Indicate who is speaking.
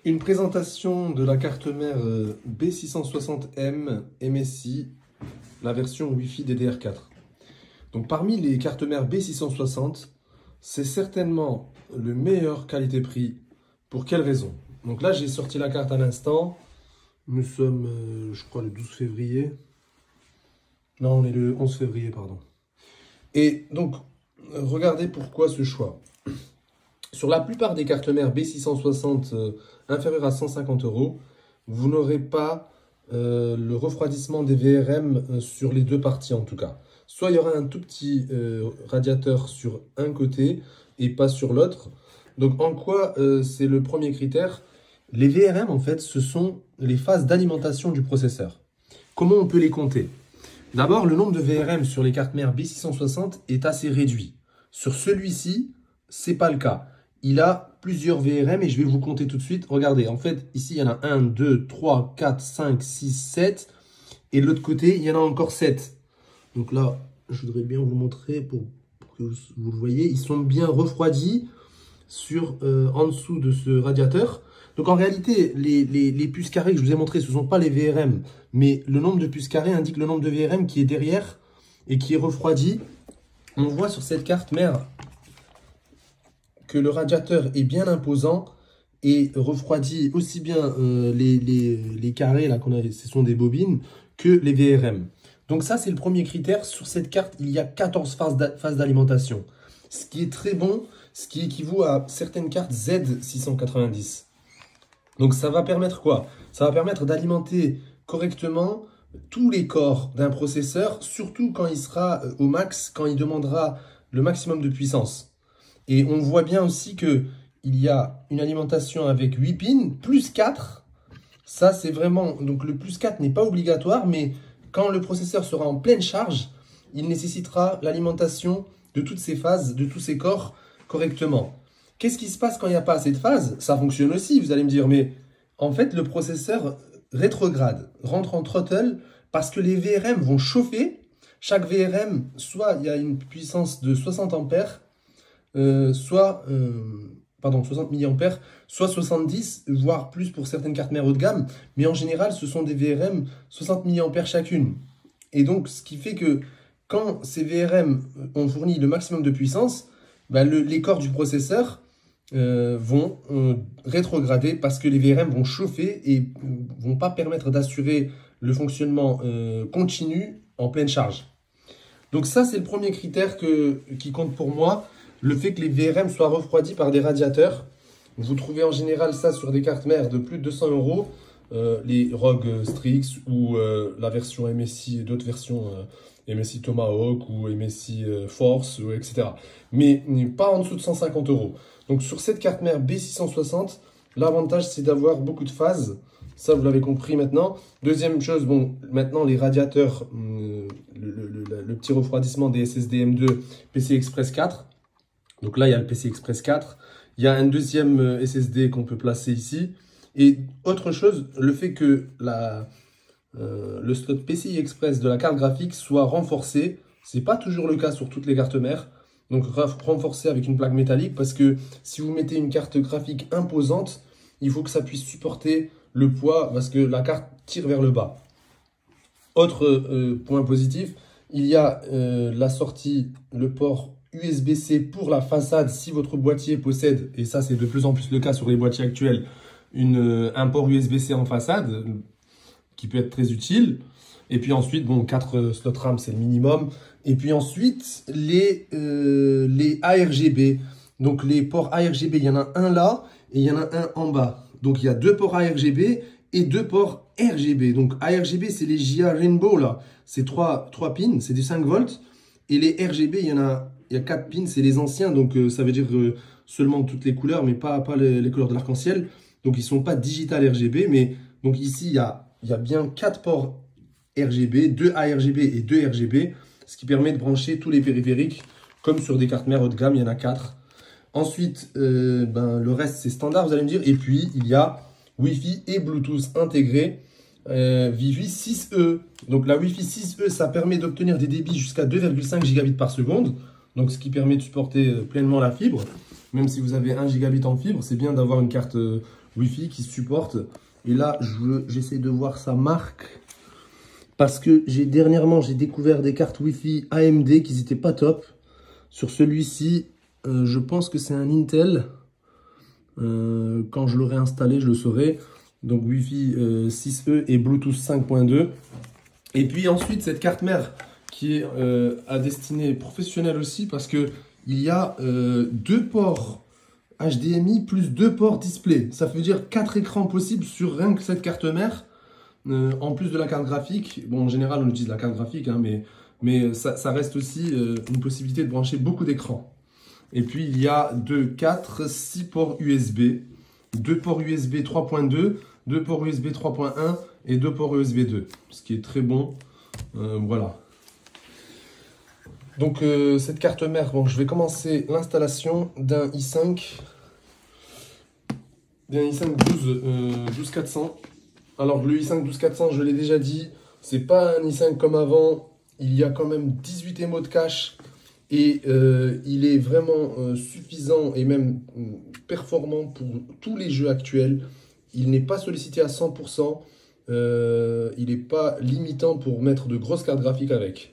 Speaker 1: Une présentation de la carte mère B660M MSI, la version Wi-Fi DDR4. Donc parmi les cartes mères B660, c'est certainement le meilleur qualité-prix. Pour quelle raison? Donc là, j'ai sorti la carte à l'instant. Nous sommes, je crois, le 12 février. Non, on est le 11 février, pardon. Et donc, regardez pourquoi ce choix. Sur la plupart des cartes mères B660 inférieures à 150 €, vous n'aurez pas le refroidissement des VRM sur les deux parties en tout cas. Soit il y aura un tout petit radiateur sur un côté et pas sur l'autre. Donc en quoi c'est le premier critère? Les VRM en fait ce sont les phases d'alimentation du processeur. Comment on peut les compter? D'abord, le nombre de VRM sur les cartes mères B660 est assez réduit. Sur celui-ci, c'est pas le cas. Il a plusieurs VRM et je vais vous compter tout de suite. Regardez, en fait, ici, il y en a 1, 2, 3, 4, 5, 6, 7. Et de l'autre côté, il y en a encore 7. Donc là, je voudrais bien vous montrer pour que vous le voyez. Ils sont bien refroidis en dessous de ce radiateur. Donc en réalité, les puces carrées que je vous ai montrées, ce ne sont pas les VRM. Mais le nombre de puces carrées indique le nombre de VRM qui est derrière et qui est refroidi. On voit sur cette carte mère que le radiateur est bien imposant et refroidit aussi bien les carrés, là qu'on a, ce sont des bobines, que les VRM. Donc ça, c'est le premier critère. Sur cette carte, il y a 14 phases d'alimentation. Ce qui est très bon, ce qui équivaut à certaines cartes Z690. Donc ça va permettre quoi? Ça va permettre d'alimenter correctement tous les corps d'un processeur, surtout quand il sera au max, quand il demandera le maximum de puissance. Et on voit bien aussi qu'il y a une alimentation avec 8 pins, plus 4. Ça, c'est vraiment... Donc, le plus 4 n'est pas obligatoire, mais quand le processeur sera en pleine charge, il nécessitera l'alimentation de toutes ces phases, de tous ces corps correctement. Qu'est-ce qui se passe quand il n'y a pas assez de phases? Ça fonctionne aussi, vous allez me dire, mais en fait, le processeur rétrograde, rentre en throttle, parce que les VRM vont chauffer. Chaque VRM, soit il y a une puissance de 60 ampères, soit 60 mA, soit 70, voire plus pour certaines cartes mères haut de gamme. Mais en général, ce sont des VRM 60 mA chacune. Et donc, ce qui fait que quand ces VRM ont fourni le maximum de puissance, les corps du processeur vont rétrograder parce que les VRM vont chauffer et vont pas permettre d'assurer le fonctionnement continu en pleine charge. Donc ça, c'est le premier critère qui compte pour moi. Le fait que les VRM soient refroidis par des radiateurs. Vous trouvez en général ça sur des cartes mères de plus de 200 €, les ROG Strix ou la version MSI et d'autres versions MSI Tomahawk ou MSI Force, etc. Mais pas en dessous de 150 €. Donc sur cette carte mère B660, l'avantage c'est d'avoir beaucoup de phases. Ça, vous l'avez compris maintenant. Deuxième chose, bon, maintenant les radiateurs, le petit refroidissement des SSD M2 PCI Express 4. Donc là, il y a le PCI Express 4. Il y a un deuxième SSD qu'on peut placer ici. Et autre chose, le fait que le slot PCI Express de la carte graphique soit renforcé. Ce n'est pas toujours le cas sur toutes les cartes mères. Donc renforcé avec une plaque métallique parce que si vous mettez une carte graphique imposante, il faut que ça puisse supporter le poids parce que la carte tire vers le bas. Autre point positif, il y a la sortie, le port USB-C pour la façade si votre boîtier possède, et ça c'est de plus en plus le cas sur les boîtiers actuels, un port USB-C en façade qui peut être très utile. Et puis ensuite, bon, 4 slots RAM c'est le minimum. Et puis ensuite, les ARGB. Donc les ports ARGB, il y en a un là et il y en a un en bas. Donc il y a 2 ports ARGB et 2 ports RGB. Donc ARGB, c'est les JA Rainbow là. C'est 3 pins, c'est du 5 volts. Et les RGB, il y a 4 pins, c'est les anciens. Donc ça veut dire seulement toutes les couleurs, mais pas les couleurs de l'arc-en-ciel. Donc ils ne sont pas digital RGB. Mais donc ici, il y a bien 4 ports RGB, 2 ARGB et 2 RGB. Ce qui permet de brancher tous les périphériques. Comme sur des cartes mères haut de gamme, il y en a 4. Ensuite, le reste, c'est standard, vous allez me dire. Et puis, il y a Wi-Fi et Bluetooth intégrés. Wi-Fi 6E. Donc, la Wi-Fi 6E, ça permet d'obtenir des débits jusqu'à 2,5 gigabits par seconde. Donc, ce qui permet de supporter pleinement la fibre. Même si vous avez 1 gigabit en fibre, c'est bien d'avoir une carte Wi-Fi qui supporte. Et là, j'essaie de voir sa marque. Parce que dernièrement, j'ai découvert des cartes Wi-Fi AMD qui n'étaient pas top. Sur celui-ci, je pense que c'est un Intel. Quand je l'aurai installé, je le saurai. Donc Wi-Fi 6E et Bluetooth 5.2. Et puis ensuite, cette carte mère qui est à destinée professionnelle aussi, parce que il y a 2 ports HDMI plus 2 ports display. Ça veut dire 4 écrans possibles sur rien que cette carte mère. En plus de la carte graphique, bon, en général on utilise la carte graphique, hein, mais ça reste aussi une possibilité de brancher beaucoup d'écrans. Et puis il y a 6 ports USB, 2 ports USB 3.2, 2 ports USB 3.1 et 2 ports USB 2, ce qui est très bon. Voilà. Donc cette carte mère, bon, je vais commencer l'installation d'un i5 12400. Alors le i5 12400, je l'ai déjà dit, c'est pas un i5 comme avant. Il y a quand même 18 émaux de cache et il est vraiment suffisant et même performant pour tous les jeux actuels. Il n'est pas sollicité à 100%. Il n'est pas limitant pour mettre de grosses cartes graphiques avec.